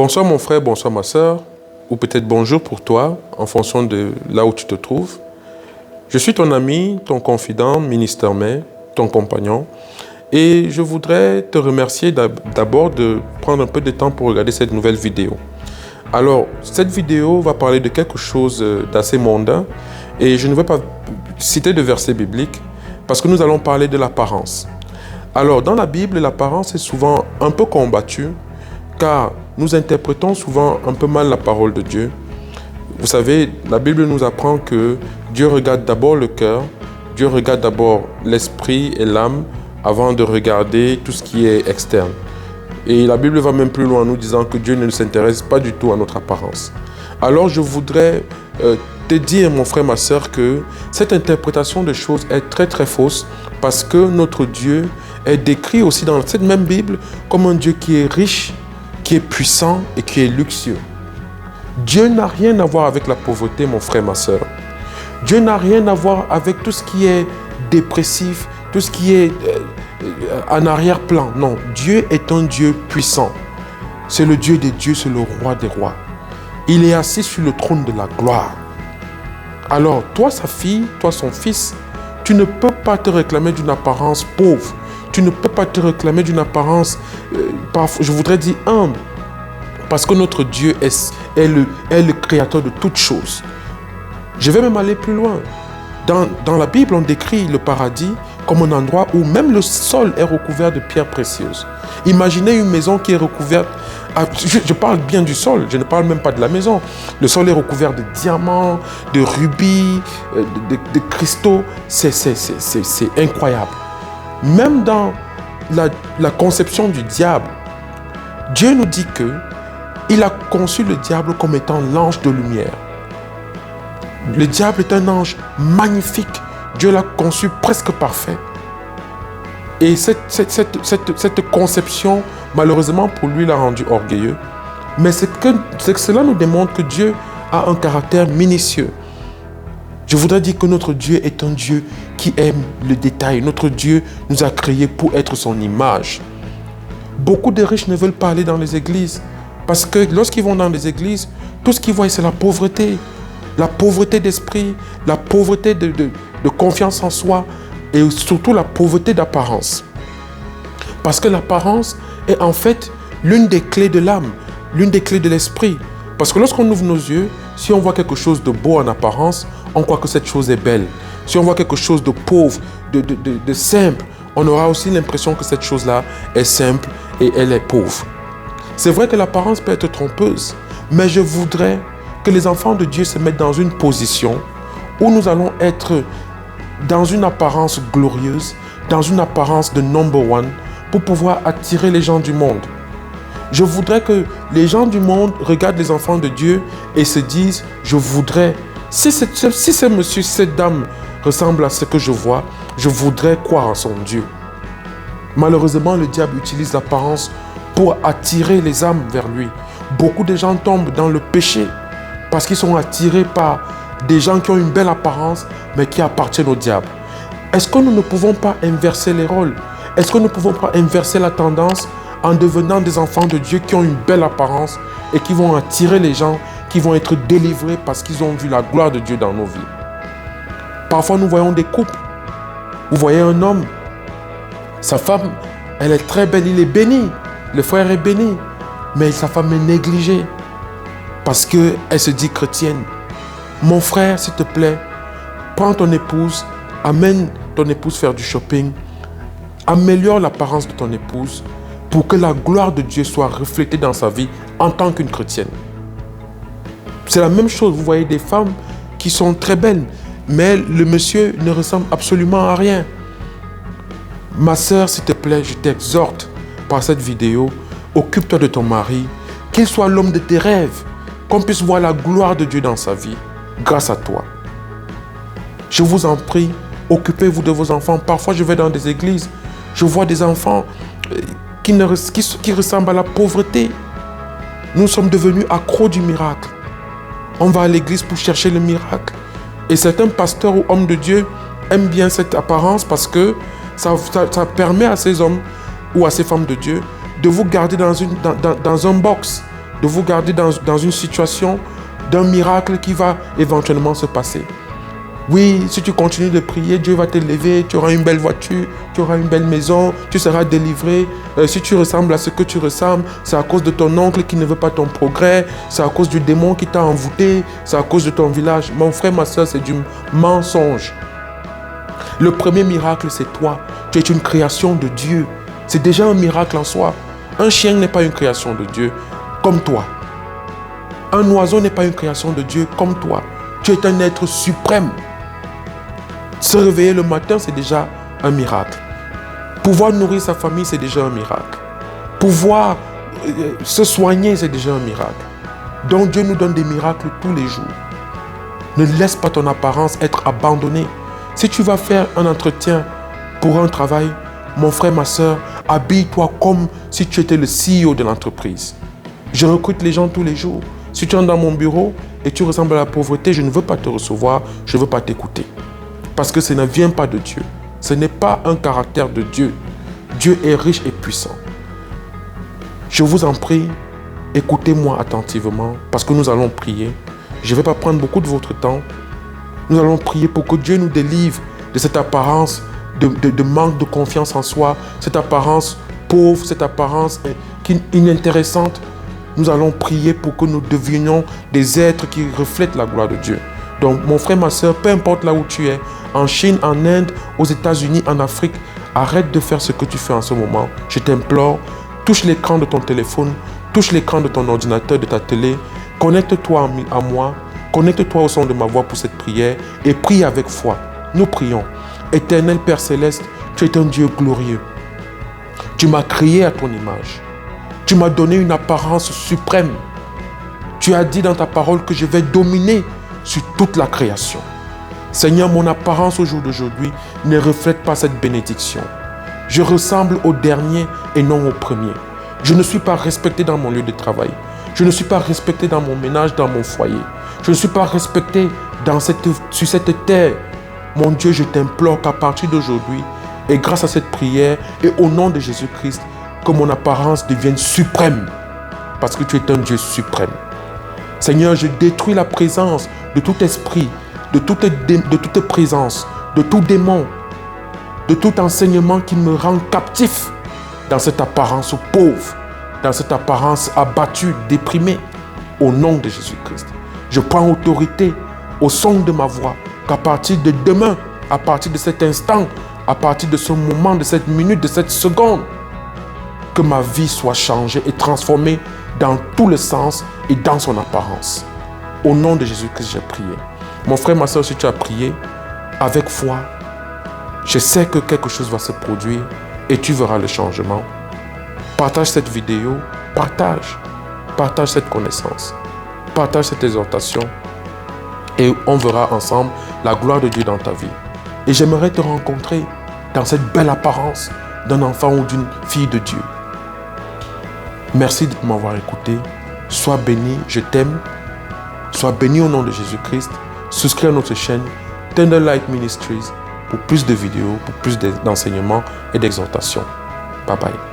Bonsoir mon frère, bonsoir ma sœur, ou peut-être bonjour pour toi, en fonction de là où tu te trouves. Je suis ton ami, ton confident, Ministère May, ton compagnon, et je voudrais te remercier d'abord de prendre un peu de temps pour regarder cette nouvelle vidéo. Alors, cette vidéo va parler de quelque chose d'assez mondain, et je ne vais pas citer de versets bibliques, parce que nous allons parler de l'apparence. Alors, dans la Bible, l'apparence est souvent un peu combattue, car nous interprétons souvent un peu mal la parole de Dieu. Vous savez, la Bible nous apprend que Dieu regarde d'abord le cœur, Dieu regarde d'abord l'esprit et l'âme avant de regarder tout ce qui est externe. Et la Bible va même plus loin en nous disant que Dieu ne s'intéresse pas du tout à notre apparence. Alors je voudrais te dire, mon frère, ma sœur, que cette interprétation de choses est très fausse parce que notre Dieu est décrit aussi dans cette même Bible comme un Dieu qui est riche, qui est puissant et qui est luxueux. Dieu n'a rien à voir avec la pauvreté, mon frère, ma sœur. Dieu n'a rien à voir avec tout ce qui est dépressif, tout ce qui est en arrière-plan. Non, Dieu est un Dieu puissant. C'est le Dieu des dieux, c'est le roi des rois. Il est assis sur le trône de la gloire. Alors, toi, sa fille, toi, son fils, tu ne peux pas te réclamer d'une apparence pauvre. Tu ne peux pas te réclamer d'une apparence, je voudrais dire humble. Parce que notre Dieu est le créateur de toutes choses. Je vais même aller plus loin. Dans la Bible, on décrit le paradis comme un endroit où même le sol est recouvert de pierres précieuses. Imaginez une maison qui est recouverte, je parle bien du sol, je ne parle même pas de la maison. Le sol est recouvert de diamants, de rubis, de cristaux. C'est incroyable. Même dans la conception du diable, Dieu nous dit que il a conçu le diable comme étant l'ange de lumière. Le diable est un ange magnifique. Dieu l'a conçu presque parfait. Et cette conception, malheureusement pour lui, l'a rendu orgueilleux. Mais c'est que cela nous démontre que Dieu a un caractère minutieux. Je voudrais dire que notre Dieu est un Dieu qui aime le détail. Notre Dieu nous a créés pour être son image. Beaucoup de riches ne veulent pas aller dans les églises. Parce que lorsqu'ils vont dans les églises, tout ce qu'ils voient, c'est la pauvreté. La pauvreté d'esprit, la pauvreté de confiance en soi et surtout la pauvreté d'apparence. Parce que l'apparence est en fait l'une des clés de l'âme, l'une des clés de l'esprit. Parce que lorsqu'on ouvre nos yeux, si on voit quelque chose de beau en apparence, on croit que cette chose est belle. Si on voit quelque chose de pauvre, de simple, on aura aussi l'impression que cette chose-là est simple et elle est pauvre. C'est vrai que l'apparence peut être trompeuse, mais je voudrais que les enfants de Dieu se mettent dans une position où nous allons être dans une apparence glorieuse, dans une apparence de number one, pour pouvoir attirer les gens du monde. Je voudrais que les gens du monde regardent les enfants de Dieu et se disent, je voudrais, si ce monsieur, cette dame ressemble à ce que je vois, je voudrais croire en son Dieu. Malheureusement, le diable utilise l'apparence pour attirer les âmes vers lui. Beaucoup de gens tombent dans le péché parce qu'ils sont attirés par des gens qui ont une belle apparence, mais qui appartiennent au diable. Est-ce que nous ne pouvons pas inverser les rôles? Est-ce que nous ne pouvons pas inverser la tendance en devenant des enfants de Dieu qui ont une belle apparence et qui vont attirer les gens, qui vont être délivrés parce qu'ils ont vu la gloire de Dieu dans nos vies? Parfois, nous voyons des couples. Vous voyez un homme, sa femme, elle est très belle, il est béni. Le frère est béni, mais sa femme est négligée parce qu'elle se dit chrétienne. Mon frère, s'il te plaît, prends ton épouse, amène ton épouse faire du shopping, améliore l'apparence de ton épouse pour que la gloire de Dieu soit reflétée dans sa vie en tant qu'une chrétienne. C'est la même chose, vous voyez des femmes qui sont très belles, mais le monsieur ne ressemble absolument à rien. Ma sœur, s'il te plaît, je t'exhorte par cette vidéo, occupe-toi de ton mari, qu'il soit l'homme de tes rêves, qu'on puisse voir la gloire de Dieu dans sa vie, grâce à toi. Je vous en prie, occupez-vous de vos enfants. Parfois, je vais dans des églises, je vois des enfants qui ressemblent à la pauvreté. Nous sommes devenus accros du miracle. On va à l'église pour chercher le miracle. Et certains pasteurs ou hommes de Dieu aiment bien cette apparence parce que ça permet à ces hommes ou à ces femmes de Dieu de vous garder dans un box, de vous garder dans une situation d'un miracle qui va éventuellement se passer. Oui, si tu continues de prier, Dieu va te lever, tu auras une belle voiture, tu auras une belle maison, tu seras délivré. Si tu ressembles à ce que tu ressembles, c'est à cause de ton oncle qui ne veut pas ton progrès, c'est à cause du démon qui t'a envoûté, c'est à cause de ton village. Mon frère, ma soeur, c'est du mensonge. Le premier miracle, c'est toi. Tu es une création de Dieu. C'est déjà un miracle en soi. Un chien n'est pas une création de Dieu comme toi. Un oiseau n'est pas une création de Dieu comme toi. Tu es un être suprême. Se réveiller le matin, c'est déjà un miracle. Pouvoir nourrir sa famille, c'est déjà un miracle. Pouvoir se soigner, c'est déjà un miracle. Donc Dieu nous donne des miracles tous les jours. Ne laisse pas ton apparence être abandonnée. Si tu vas faire un entretien pour un travail, mon frère, ma soeur, habille-toi comme si tu étais le CEO de l'entreprise. Je recrute les gens tous les jours. Si tu entres dans mon bureau et tu ressembles à la pauvreté, je ne veux pas te recevoir, je ne veux pas t'écouter. Parce que ça ne vient pas de Dieu. Ce n'est pas un caractère de Dieu. Dieu est riche et puissant. Je vous en prie, écoutez-moi attentivement parce que nous allons prier. Je ne vais pas prendre beaucoup de votre temps. Nous allons prier pour que Dieu nous délivre de cette apparence de manque de confiance en soi, cette apparence pauvre, cette apparence inintéressante. Nous allons prier pour que nous devenions des êtres qui reflètent la gloire de Dieu. Donc, mon frère, ma soeur, peu importe là où tu es, en Chine, en Inde, aux États-Unis, en Afrique, arrête de faire ce que tu fais en ce moment. Je t'implore, touche l'écran de ton téléphone, touche l'écran de ton ordinateur, de ta télé, connecte-toi à moi, connecte-toi au son de ma voix pour cette prière et prie avec foi. Nous prions. Éternel Père Céleste, tu es un Dieu glorieux. Tu m'as créé à ton image. Tu m'as donné une apparence suprême. Tu as dit dans ta parole que je vais dominer sur toute la création. Seigneur, mon apparence au jour d'aujourd'hui ne reflète pas cette bénédiction. Je ressemble au dernier et non au premier. Je ne suis pas respecté dans mon lieu de travail. Je ne suis pas respecté dans mon ménage, dans mon foyer. Je ne suis pas respecté sur cette terre. Mon Dieu, je t'implore qu'à partir d'aujourd'hui, et grâce à cette prière et au nom de Jésus-Christ, que mon apparence devienne suprême. Parce que tu es un Dieu suprême. Seigneur, je détruis la présence de tout esprit, de toute présence, de tout démon, de tout enseignement qui me rend captif dans cette apparence pauvre, dans cette apparence abattue, déprimée, au nom de Jésus-Christ. Je prends autorité au son de ma voix, qu'à partir de demain, à partir de cet instant, à partir de ce moment, de cette minute, de cette seconde, que ma vie soit changée et transformée dans tout le sens et dans son apparence. Au nom de Jésus-Christ, j'ai prié. Mon frère, ma soeur, si tu as prié avec foi, je sais que quelque chose va se produire et tu verras le changement. Partage cette vidéo, partage cette connaissance, partage cette exhortation et on verra ensemble la gloire de Dieu dans ta vie. Et j'aimerais te rencontrer dans cette belle apparence d'un enfant ou d'une fille de Dieu. Merci de m'avoir écouté. Sois béni, je t'aime. Sois béni au nom de Jésus-Christ. Souscris à notre chaîne Tender Light Ministries pour plus de vidéos, pour plus d'enseignements et d'exhortations. Bye bye.